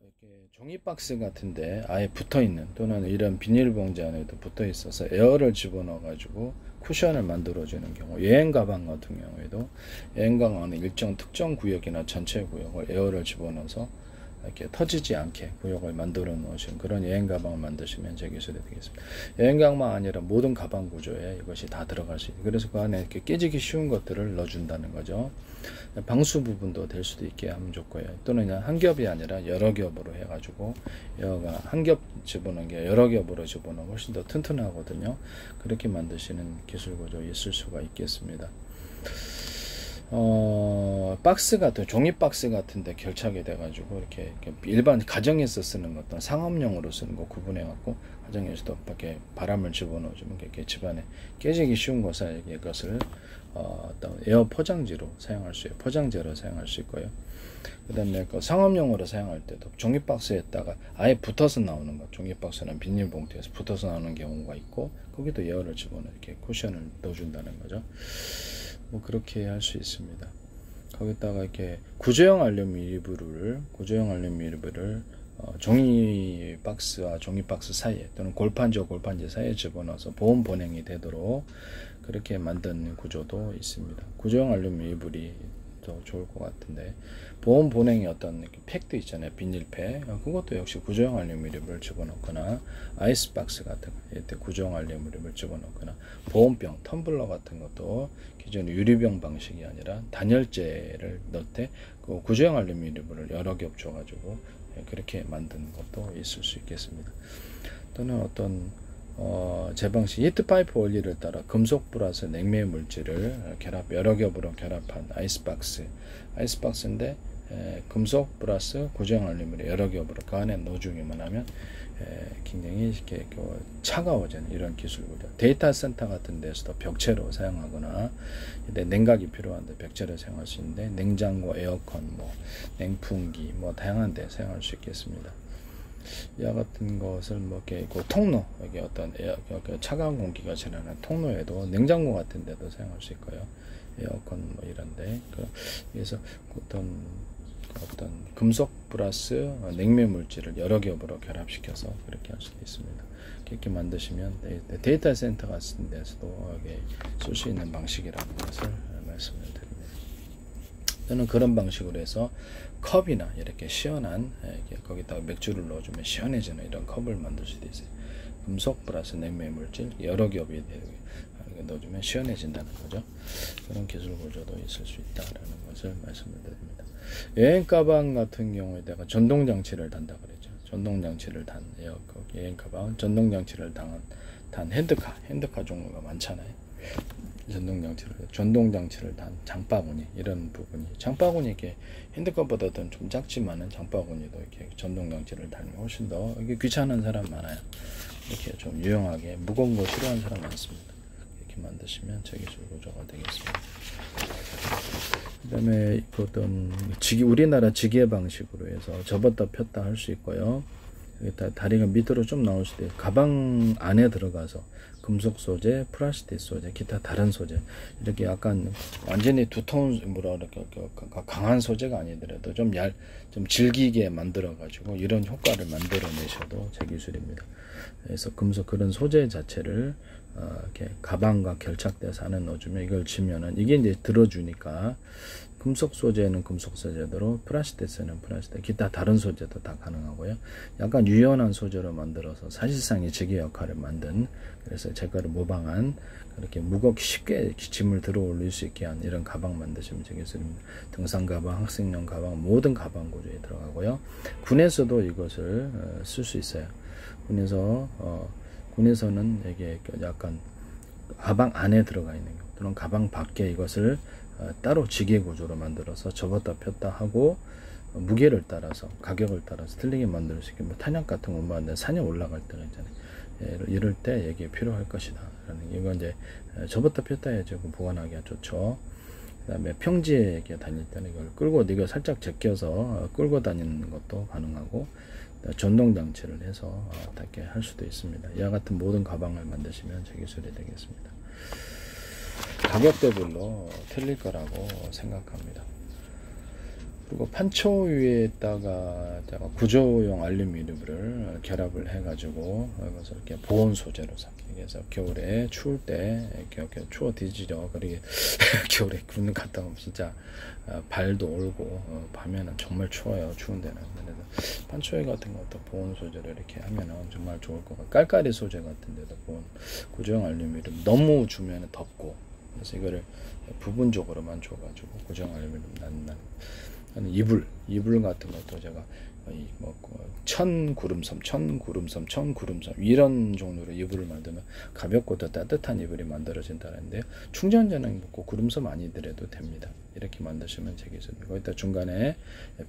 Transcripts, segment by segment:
이렇게 종이 박스 같은데 아예 붙어 있는 또는 이런 비닐봉지 안에도 붙어 있어서 에어를 집어넣어 가지고 쿠션을 만들어 주는 경우, 여행 가방 같은 경우에도 여행 가방은 일정 특정 구역이나 전체 구역을 에어를 집어넣어서 이렇게 터지지 않게 구역을 만들어 놓으신 그런 여행 가방을 만드시면 제 기술이 되겠습니다. 여행 가방만 아니라 모든 가방 구조에 이것이 다 들어갈 수 있고, 그래서 그 안에 이렇게 깨지기 쉬운 것들을 넣어준다는 거죠. 방수 부분도 될 수도 있게 하면 좋고요. 또는 그냥 한 겹이 아니라 여러 겹으로 해가지고 에어가 한 겹 집어넣은 게 여러 겹으로 집어넣으면 훨씬 더 튼튼하거든요. 그렇게 만드시는 기술 구조 있을 수가 있겠습니다. 박스 같은 종이 박스 같은데 결착이 돼가지고 이렇게 일반 가정에서 쓰는 것도 상업용으로 쓰는 거 구분해 갖고 가정에서도 밖에 바람을 집어넣어주면 이렇게 집안에 깨지기 쉬운 것을 이것을 어떤 에어 포장지로 사용할 수 있어요. 포장재로 사용할 수 있고요. 그 다음에 그 상업용으로 사용할 때도 종이 박스에다가 아예 붙어서 나오는 것, 종이 박스는 비닐봉투에서 붙어서 나오는 경우가 있고, 거기도 에어를 집어넣어 이렇게 쿠션을 넣어준다는 거죠. 뭐 그렇게 할 수 있습니다. 거기다가 이렇게 구조형 알루미늄 유리블을 종이 박스와 종이 박스 사이에 또는 골판지와 골판지 사이에 집어넣어서 보온 보냉이 되도록 그렇게 만든 구조도 있습니다. 구조형 알루미늄 유리블이 더 좋을 것 같은데, 보온 보냉이 어떤 팩도 있잖아요. 비닐팩. 그것도 역시 구조형 알루미늄을 집어넣거나, 아이스박스 같은 거 구조형 알루미늄을 집어넣거나, 보온병, 텀블러 같은 것도 기존 유리병 방식이 아니라 단열재를 넣을 때 그 구조형 알루미늄을 여러 겹 줘가지고 그렇게 만든 것도 있을 수 있겠습니다. 또는 어떤 제방식 히트파이프 원리를 따라 금속 플러스 냉매 물질을 여러 겹으로 결합한 아이스박스인데 금속 플러스 구조형 알루미늄 여러 겹으로 그 안에 넣어주기만 하면 굉장히 이렇게 차가워지는 이런 기술이죠. 데이터 센터 같은 데서도 벽체로 사용하거나, 냉각이 필요한데 벽체로 사용할 수 있는데, 냉장고, 에어컨, 냉풍기, 다양한 데 사용할 수 있겠습니다. 이와 같은 것을 이렇게 통로, 여기 어떤 차가운 공기가 지나는 통로에도, 냉장고 같은 데도 사용할 수 있고요. 에어컨 이런데, 그래서 어떤 금속 플러스 냉매 물질을 여러 겹으로 결합시켜서 그렇게 할 수도 있습니다. 이렇게 만드시면 데이터 센터 같은 데서도 쓸 수 있는 방식이라는 것을 말씀을 드립니다. 저는 그런 방식으로 해서 컵이나 이렇게 시원한, 거기다가 맥주를 넣어주면 시원해지는 이런 컵을 만들 수도 있어요. 금속 플러스 냉매 물질 여러 겹이 넣어주면 시원해진다는 거죠. 그런 기술 구조도 있을 수 있다라는 것을 말씀을 드립니다. 여행 가방 같은 경우에다가 전동 장치를 단다 그랬죠. 전동 장치를 단 여행 가방 전동 장치를 단 핸드카 종류가 많잖아요. 전동 장치를 단 장바구니, 이런 부분이, 장바구니 이렇게 핸드카보다는 좀 작지만은 장바구니도 이렇게 전동 장치를 달면 훨씬 더 이게 귀찮은 사람 많아요. 이렇게 좀 유용하게 무거운 거 싫어하는 사람 많습니다. 이렇게 만드시면 제 기술 구조가 되겠습니다. 그 다음에 어떤 우리나라 지게 방식으로 해서 접었다 폈다 할 수 있고요. 다리가 밑으로 좀 나올 수도 있고, 가방 안에 들어가서 금속 소재, 플라스틱 소재, 기타 다른 소재, 이렇게 약간 완전히 두터운 강한 소재가 아니더라도 좀 질기게 만들어 가지고 이런 효과를 만들어 내셔도 제 기술입니다. 그래서 금속 그런 소재 자체를 이렇게 가방과 결착돼서 안에 넣어주면, 이걸 치면은 이게 이제 들어주니까 금속 소재는 금속 소재대로, 플라스틱에는 플라스틱, 기타 다른 소재도 다 가능하고요. 약간 유연한 소재로 만들어서 사실상의 지게 역할을 만든, 그래서 제거를 모방한, 그렇게 무겁게 쉽게 짐을 들어 올릴 수 있게 한 이런 가방 만드시면 되겠습니다. 등산 가방, 학생용 가방, 모든 가방 구조에 들어가고요. 군에서도 이것을 쓸 수 있어요. 군에서는 이게 약간 가방 안에 들어가 있는 경우, 또는 가방 밖에 이것을 따로 지게 구조로 만들어서 접었다 폈다 하고, 무게를 따라서 가격을 따라서 틀리게 만들 수 있게, 탄약 같은 거 만드는 산에 올라갈 때는 있잖아요. 이럴 때 이게 필요할 것이다. 이건 이제 접었다 폈다 해가지고 보관하기가 좋죠. 그 다음에 평지에 다닐 때는 이걸 끌고, 이거 살짝 제껴서 끌고 다니는 것도 가능하고, 전동 장치를 해서 이렇게 할 수도 있습니다. 이와 같은 모든 가방을 만드시면 제 기술이 되겠습니다. 가격대별로 틀릴 거라고 생각합니다. 그리고 판초 위에다가 구조용 알루미늄을 결합을 해가지고 이것을 이렇게 보온 소재로 삽니다. 그래서 겨울에 추울 때 이렇게 추워 뒤지려 그리고 겨울에 군을 갔다 오면 진짜 발도 얼고 밤에는 정말 추워요. 추운 데는. 그래서 판초위 같은 것도 보온 소재로 이렇게 하면은 정말 좋을 것 같아요. 깔깔이 소재 같은 데도 보온 구조용 알루미늄 너무 주면 덥고 그래서 이거를 부분적으로만 줘가지고 구조용 알루미늄 난 이불 같은 것도 제가 천구름섬 이런 종류로 이불을 만들면 가볍고 더 따뜻한 이불이 만들어진다는데요. 충전전은 꼭 구름섬 아니더라도 됩니다. 이렇게 만드시면 되겠습니다. 거기다 중간에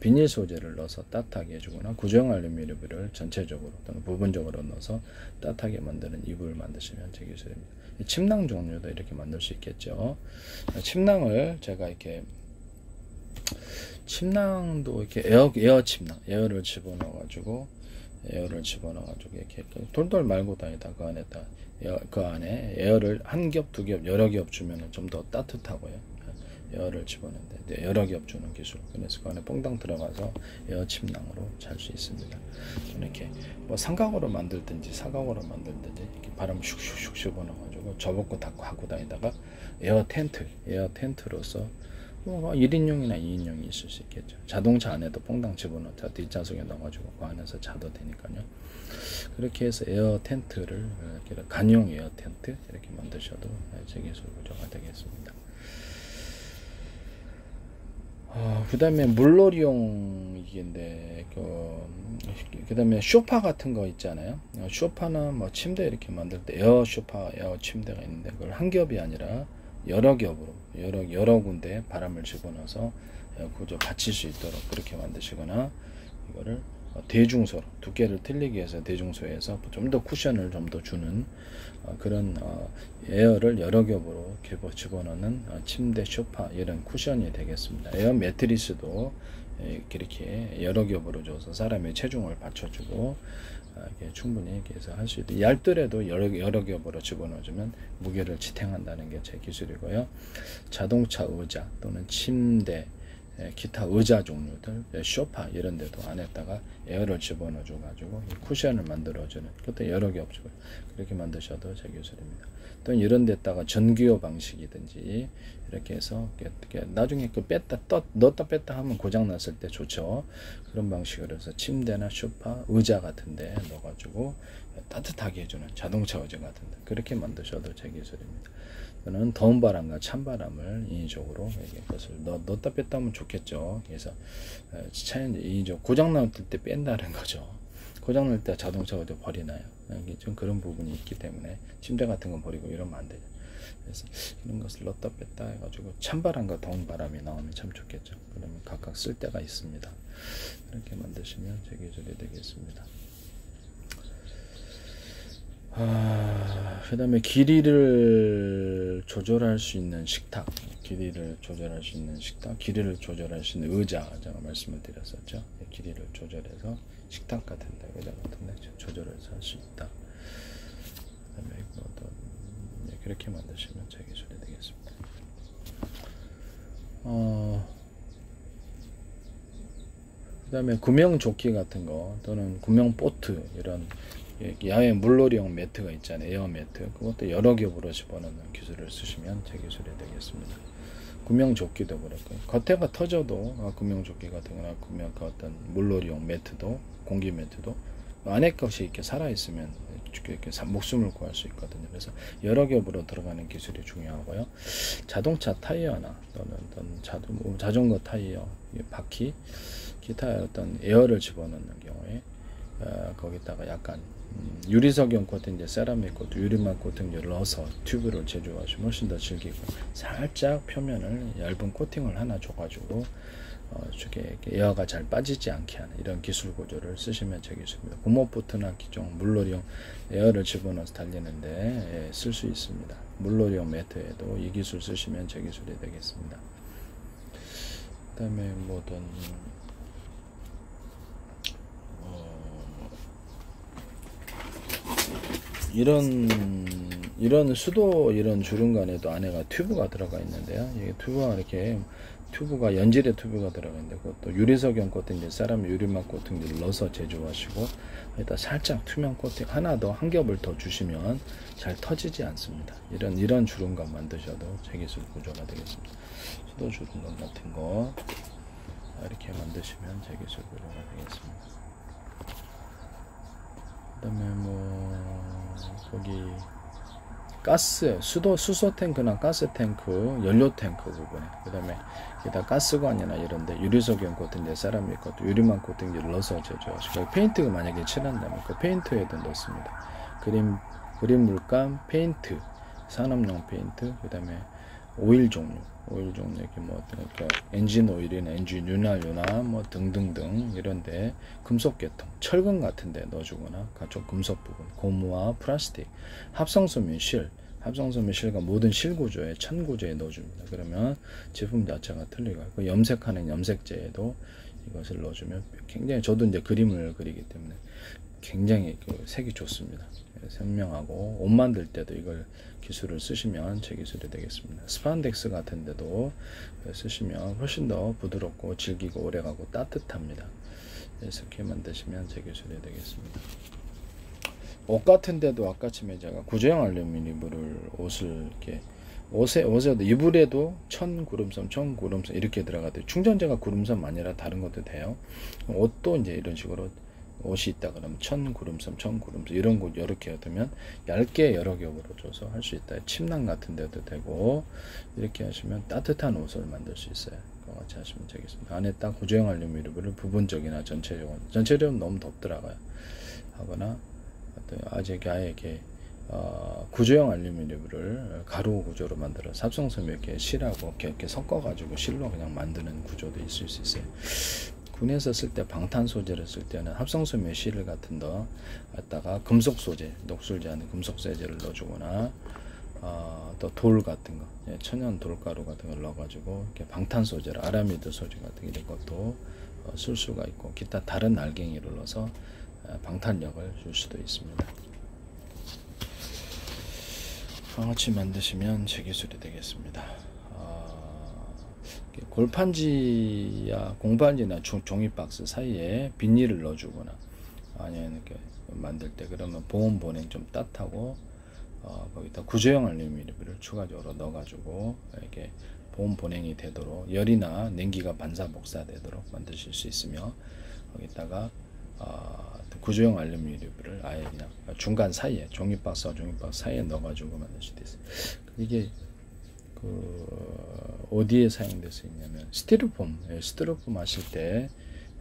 비닐 소재를 넣어서 따뜻하게 해주거나 구조용 알루미늄을 전체적으로 또는 부분적으로 넣어서 따뜻하게 만드는 이불을 만드시면 되겠습니다. 침낭 종류도 이렇게 만들 수 있겠죠. 침낭을 제가 이렇게 침낭도 이렇게 에어 침낭, 에어를 집어넣어가지고 이렇게 돌돌 말고 다니다 그 안에 에어를 한 겹, 두 겹, 여러 겹 주면은 좀 더 따뜻하고요. 에어를 집어넣는데 여러 겹 주는 기술. 그래서 그 안에 뽕당 들어가서 에어 침낭으로 잘 수 있습니다. 이렇게 뭐 삼각으로 만들든지 사각으로 만들든지 이렇게 바람 슉슉슉 집어넣어가지고 접었고 닫고 하고 다니다가 에어 텐트로서 뭐 1인용이나 2인용이 있을 수 있겠죠. 자동차 안에도 퐁당 집어넣자 뒷좌석에 넣어가지고 그 안에서 자도 되니까요. 그렇게 해서 에어 텐트를 이렇게 간용 에어 텐트 이렇게 만드셔도 제기술 구조가 되겠습니다. 그 다음에 물놀이용 이게인데 그 다음에 쇼파 같은 거 있잖아요. 쇼파나 뭐 침대 이렇게 만들 때 에어 쇼파, 에어 침대가 있는데 그걸 한 겹이 아니라 여러 겹으로 여러 군데 바람을 집어넣어서 구조 받칠 수 있도록 그렇게 만드시거나 이거를 대중소로 두께를 틀리게 해서 대중소에서 좀 더 쿠션을 좀 더 주는 그런 에어를 여러 겹으로 집어넣는 침대 소파 이런 쿠션이 되겠습니다. 에어 매트리스도 이렇게 여러 겹으로 줘서 사람의 체중을 받쳐주고 이렇게 충분히 이렇게 해서 할 수 있도록 얇더라도 여러 겹으로 집어넣어주면 무게를 지탱한다는 게 제 기술이고요. 자동차 의자 또는 침대 기타 의자 종류들 소파 이런 데도 안에다가 에어를 집어넣어 줘 가지고 쿠션을 만들어주는 그것도 여러 겹 주고 그렇게 만드셔도 제 기술입니다. 또 이런 데다가 전기요 방식이든지 이렇게 해서 이렇게 나중에 그 넣었다 뺐다 하면 고장 났을 때 좋죠. 그런 방식으로 해서 침대나 소파 의자 같은 데 넣어가지고 따뜻하게 해주는 자동차 의자 같은 데 그렇게 만드셔도 제 기술입니다. 저는 더운 바람과 찬 바람을 인위적으로 이것을 넣었다 뺐다 하면 좋겠죠. 그래서 인위적 고장 날 때 뺀다는 거죠. 고장 날 때 자동차 의자 버리나요? 좀 그런 부분이 있기 때문에 침대 같은 건 버리고 이러면 안 되죠. 그래서 이런 것을 넣었다 뺐다 해가지고 찬바람과 더운 바람이 나오면 참 좋겠죠. 그러면 각각 쓸 때가 있습니다. 이렇게 만드시면 제 기술이 되겠습니다. 그 다음에 길이를 조절할 수 있는 식탁, 길이를 조절할 수 있는 의자, 제가 말씀을 드렸었죠. 길이를 조절해서 식탁 같은 데, 의자 같은 데 조절해서 할 수 있다. 그 다음에 그렇게 만드시면 제 기술이 되겠습니다. 그 다음에 구명조끼 같은 거 또는 구명보트 이런 야외 물놀이용 매트가 있잖아요. 에어 매트 그것도 여러 겹으로 집어넣는 기술을 쓰시면 제 기술이 되겠습니다. 구명조끼도 그렇고 겉에가 터져도 구명조끼 같은 거나 그 어떤 물놀이용 매트도 공기 매트도 안에 것이 이렇게 살아있으면 이렇게 목숨을 구할 수 있거든요. 그래서 여러 겹으로 들어가는 기술이 중요하고요. 자동차 타이어나 또는 자전거 타이어 바퀴 기타 어떤 에어를 집어넣는 경우에 거기다가 약간 유리석용 코팅, 이제 세라믹 코팅, 유리막 코팅을 넣어서 튜브를 제조하시면 훨씬 더 질기고 살짝 표면을 얇은 코팅을 하나 줘가지고 이렇게 에어가 잘 빠지지 않게 하는 이런 기술 구조를 쓰시면 제 기술입니다. 구모보트나 기존 물놀이용 에어를 집어넣어서 달리는데 쓸 수 있습니다. 물놀이용 매트에도 이 기술 쓰시면 제 기술이 되겠습니다. 그 다음에 뭐든 이런 수도 이런 주름관에도 안에가 튜브가 들어가 있는데요. 이게 튜브가 이렇게 튜브가 연질의 튜브가 들어가는데 그것도 유리석용 코팅, 사람 유리막 코팅을 넣어서 제조하시고 여기다 살짝 투명 코팅 하나 더 한 겹을 더 주시면 잘 터지지 않습니다. 이런 주름감 만드셔도 제기술 구조가 되겠습니다. 수도 주름감 같은 거 이렇게 만드시면 제기술 구조가 되겠습니다. 그다음에 뭐 거기 가스, 수소 탱크나 가스 탱크, 연료 탱크 부분에, 그 다음에 여기다 가스관이나 이런데 유리석용 코팅, 세라믹 코팅, 유리막 코팅제를 넣어서 제조하시고, 페인트가 만약에 칠한다면 그 페인트에도 넣습니다. 그림 물감, 페인트, 산업용 페인트, 그 다음에 오일 종류 이렇게 뭐 그러니까 엔진 오일이나 엔진 윤활유나 뭐 등등등 이런데 금속 계통, 철근 같은데 넣어주거나 각종 금속 부분, 고무와 플라스틱, 합성소면 실과 모든 실 구조에 천 구조에 넣어줍니다. 그러면 제품 자체가 틀리고 그 염색하는 염색제에도 이것을 넣어주면 굉장히 저도 이제 그림을 그리기 때문에 굉장히 그 색이 좋습니다. 선명하고 옷 만들 때도 이걸 기술을 쓰시면 제 기술이 되겠습니다. 스판덱스 같은 데도 쓰시면 훨씬 더 부드럽고 질기고 오래가고 따뜻합니다. 그래서 이렇게 만드시면 제 기술이 되겠습니다. 옷 같은 데도 아까쯤에 제가 구조형 알루미늄을 옷을 이렇게 옷에도 이불에도 천 구름섬 이렇게 들어가도 충전재가 구름섬 아니라 다른 것도 돼요. 옷도 이제 이런 식으로 옷이 있다 그러면 천 구름섬 이런 곳 이렇게 두면 얇게 여러 겹으로 줘서 할 수 있다. 침낭 같은 데도 되고 이렇게 하시면 따뜻한 옷을 만들 수 있어요. 같이 하시면 되겠습니다. 안에 딱 구조형 알루미늄을 부분적이나 전체적으로 너무 덥더라고요. 하거나 아직 아예 이렇게 구조형 알루미늄을 가루 구조로 만들어 합성섬 이렇게 실하고 이렇게 섞어가지고 실로 그냥 만드는 구조도 있을 수 있어요. 군에서 쓸 때 방탄 소재를 쓸 때는 합성섬유 실 같은 거 갖다가 금속 소재, 녹슬지 않은 금속 소재를 넣어주거나 또 돌 같은 거, 천연 돌가루 같은 걸 넣어가지고 이렇게 방탄 소재를 아라미드 소재 같은 이런 것도 쓸 수가 있고 기타 다른 알갱이를 넣어서 방탄력을 줄 수도 있습니다. 같이 만드시면 제 기술이 되겠습니다. 골판지야 공판지나 종이박스 사이에 비닐을 넣어주거나 아니면 이렇게 만들 때 그러면 보온 보냉 좀 따뜻하고 거기다 구조형 알루미늄을 추가적으로 넣어가지고 이렇게 보온 보냉이 되도록 열이나 냉기가 반사 복사되도록 만드실 수 있으며 거기다가 구조형 알루미늄을 아예 그냥 중간 사이에 종이박스와 종이박스 사이에 넣어가지고 만들 수도 있어요. 이게 어디에 사용될 수 있냐면 스티로폼 하실 때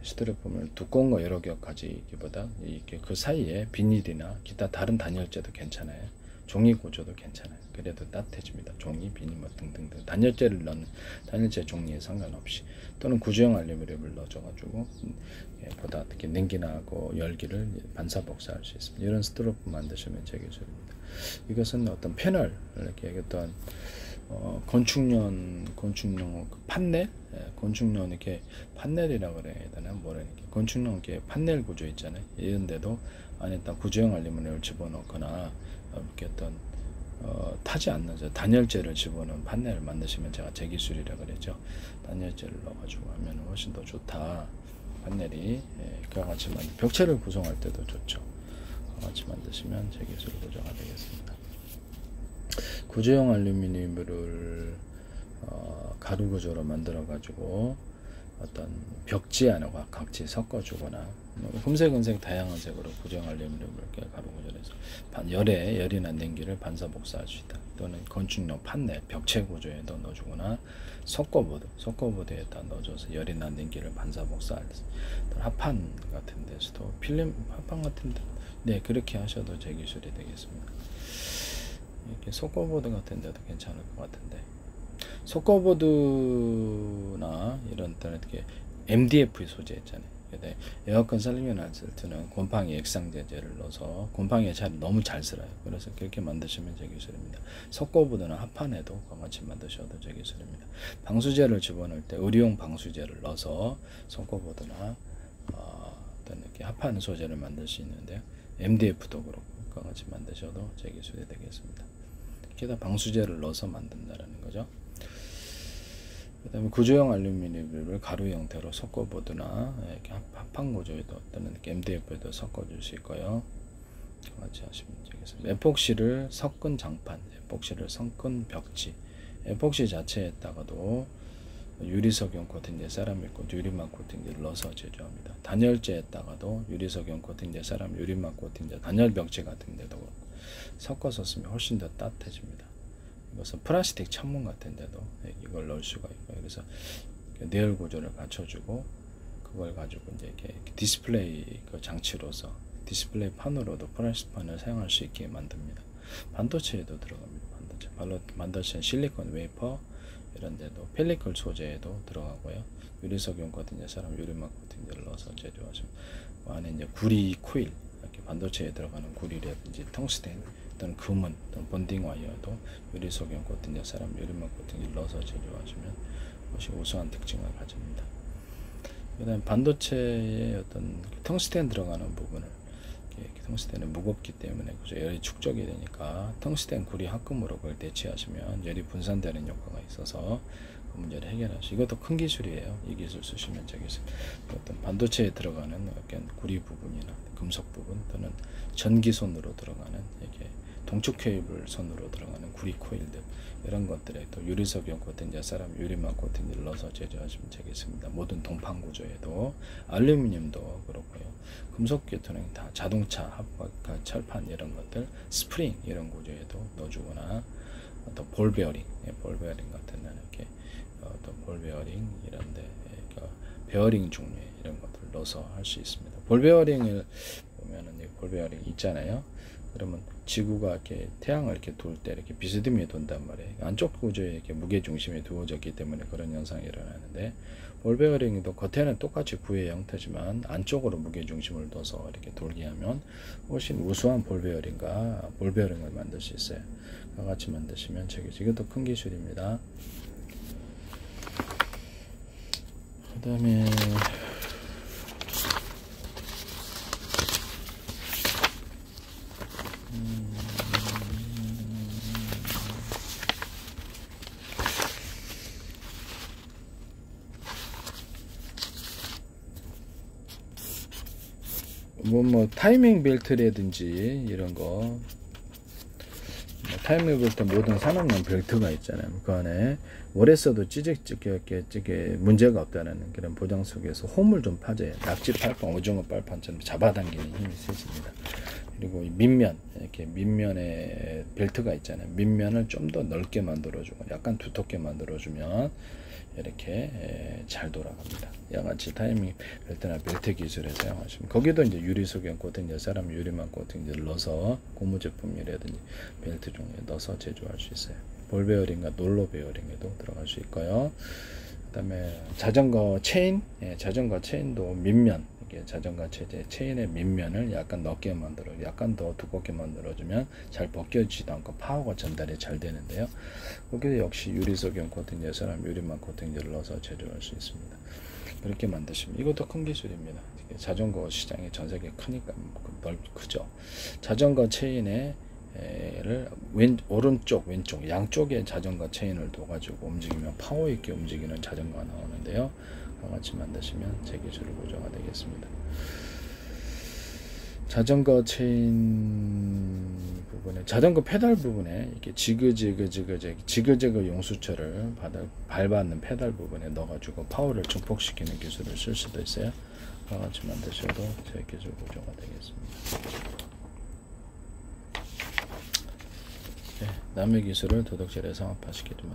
스티로폼을 두꺼운 거 여러 겹 가지기보다 이렇게 그 사이에 비닐이나 기타 다른 단열재도 괜찮아요. 종이 구조도 괜찮아요. 그래도 따뜻해집니다. 종이, 비닐 뭐 등등등 단열재를 넣는 단열재 종류에 상관없이 또는 구조형 알루미늄을 넣어줘가지고 보다 특히 냉기나 열기를 반사 복사할 수 있습니다. 이런 스티로폼 만드시면 제 기술입니다. 이것은 어떤 패널 이렇게 어떤 건축용 판넬, 건축용 이렇게 판넬이라고 그래야 되나 뭐라 이렇게 건축용 이렇게 판넬 구조 있잖아요. 이런데도 안에다 구조형 알루미늄을 집어넣거나 이렇게 어떤 타지 않는 단열재를 집어넣은 판넬을 만드시면 제가 제 기술이라고 그랬죠. 단열재를 넣어가지고 하면 훨씬 더 좋다. 판넬이 그와 같이 벽체를 구성할 때도 좋죠. 같이 만드시면 제 기술 구조가 되겠습니다. 구조형 알루미늄을 가루 구조로 만들어 가지고 어떤 벽지 안에 각지 섞어주거나 흠색, 은색, 다양한 색으로 구조형 알루미늄을 이렇게 가루 구조해서 열이나 냉기를 반사 복사할 수 있다. 또는 건축용 판넬, 벽체 구조에도 넣어주거나 석고보드에다 넣어줘서 열이나 냉기를 반사 복사할 수 있다. 합판 같은 데서도 필름 합판 같은 데 네 그렇게 하셔도 제 기술이 되겠습니다. 이렇게 석고보드 같은 데도 괜찮을 것 같은데 석고보드나 이런 이렇게 MDF 소재 있잖아요. 에어컨 살균할 때는 곰팡이 액상제제를 넣어서 곰팡이에 너무 잘 쓸어요. 그래서 그렇게 만드시면 제 기술입니다. 석고보드나 합판에도 같이 만드셔도 제 기술입니다. 방수제를 집어넣을 때 의료용 방수제를 넣어서 석고보드나 어떤 이렇게 합판 소재를 만들 수 있는데요. MDF도 그렇고 같이 만드셔도 제 기술이 되겠습니다. 게다가 방수제를 넣어서 만든다라는 거죠. 그 다음에 구조형 알루미늄을 가루 형태로 섞어보거나 이렇게 합판 구조에도 또는 MDF에도 섞어줄 수 있고요. 같이 하시면 되겠습니다. 에폭시를 섞은 장판, 에폭시를 섞은 벽지, 에폭시 자체에다가도 유리석용 코팅제 세라믹 코팅, 유리막 코팅제를 넣어서 제조합니다. 단열재에다가도 유리석용 코팅제, 세라믹, 유리막 코팅제, 단열 벽지 같은 데도 섞어서 쓰면 훨씬 더 따뜻해집니다. 이것은 플라스틱 창문 같은 데도 이걸 넣을 수가 있고요. 그래서 내열 구조를 갖춰주고 그걸 가지고 이제 이렇게 디스플레이 그 장치로서 디스플레이 판으로도 플라스틱판을 사용할 수 있게 만듭니다. 반도체에도 들어갑니다. 반도체는 실리콘 웨이퍼 이런 데도 펠리클 소재에도 들어가고요. 유리석용 코팅제, 사람 유리막 코팅제를 넣어서 제조하시면 안에 이제 구리 코일, 이렇게 반도체에 들어가는 구리라든지 텅스텐 또는 금은 또는 본딩 와이어도 유리석용 코팅제, 사람 유리막 코팅제를 넣어서 제조하시면 그것이 우수한 특징을 가집니다. 그다음 반도체의 어떤 텅스텐 들어가는 부분을 텅스텐은 무겁기 때문에 열이 축적이 되니까 텅스텐 구리 합금으로 그걸 대체하시면 열이 분산되는 효과가 있어서 그 문제를 해결하시고, 이것도 큰 기술이에요. 이 기술 쓰시면 저기서 어떤 반도체에 들어가는 어떤 구리 부분이나 금속 부분 또는 전기선으로 들어가는 이렇게 동축 케이블 선으로 들어가는 구리 코일들 이런 것들에 또 유리석용 코팅제, 사람 유리막 코팅제를 넣어서 제조하시면 되겠습니다. 모든 동판 구조에도 알루미늄도 그렇고요. 금속 계통은 다 자동차, 합박, 철판 이런 것들, 스프링 이런 구조에도 넣어주거나 또 볼 베어링, 볼 베어링 같은 데는 이렇게 또 볼 베어링 이런데 베어링 종류 이런 것들 넣어서 할 수 있습니다. 볼 베어링을 보면은 볼 베어링 있잖아요. 그러면 지구가 이렇게 태양을 이렇게 돌 때 이렇게 비스듬히 돈단 말이에요. 안쪽 구조에 이렇게 무게 중심이 두어졌기 때문에 그런 현상이 일어나는데, 볼 베어링도 겉에는 똑같이 구의 형태지만 안쪽으로 무게 중심을 둬서 이렇게 돌게 하면 훨씬 우수한 볼 베어링을 만들 수 있어요. 같이 만드시면 되겠죠. 이것도 큰 기술입니다. 그 다음에 뭐 타이밍 벨트라든지 이런 거, 타이밍 벨트 모든 산업용 벨트가 있잖아요. 그 안에 오래 써도 찌게 문제가 없다는 그런 보장 속에서 홈을 좀 파져요. 낙지 팔판, 오징어 빨판처럼 잡아당기는 힘이 세집니다. 그리고 밑면, 이렇게 밑면에 벨트가 있잖아요. 밑면을 좀 더 넓게 만들어주고 약간 두텁게 만들어주면 이렇게 잘 돌아갑니다. 양아치 타이밍 벨트나 벨트 기술에 사용하시면, 거기도 이제 유리석용 코팅제, 사람 유리막 코팅제를 넣어서 고무 제품이라든지 벨트 종류에 넣어서 제조할 수 있어요. 볼 베어링과 롤러 베어링에도 들어갈 수 있고요. 그 다음에 자전거 체인, 자전거 체인도 밑면, 이게 자전거 체인의 밑면을 약간 넓게 약간 더 두껍게 만들어주면 잘 벗겨지지도 않고 파워가 전달이 잘 되는데요. 거기도 역시 유리석용 코팅제, 사람 유리막 코팅제를 넣어서 제조할 수 있습니다. 그렇게 만드시면 이것도 큰 기술입니다. 자전거 시장이 전 세계 크니까 크죠. 자전거 체인에 오른쪽 왼쪽 양쪽에 자전거 체인을 둬가지고 움직이면 파워 있게 움직이는 자전거가 나오는데요. 같이 만드시면 제 기술을 보조가 되겠습니다. 자전거 체인 부분에, 자전거 페달 부분에 이렇게 지그재그 용수철을 밟았는 페달 부분에 넣어가지고 파워를 증폭시키는 기술을 쓸 수도 있어요. 같이 만드셔도 제 기술 보조가 되겠습니다. 네, 남의 기술을 도덕질에 상업화시키지만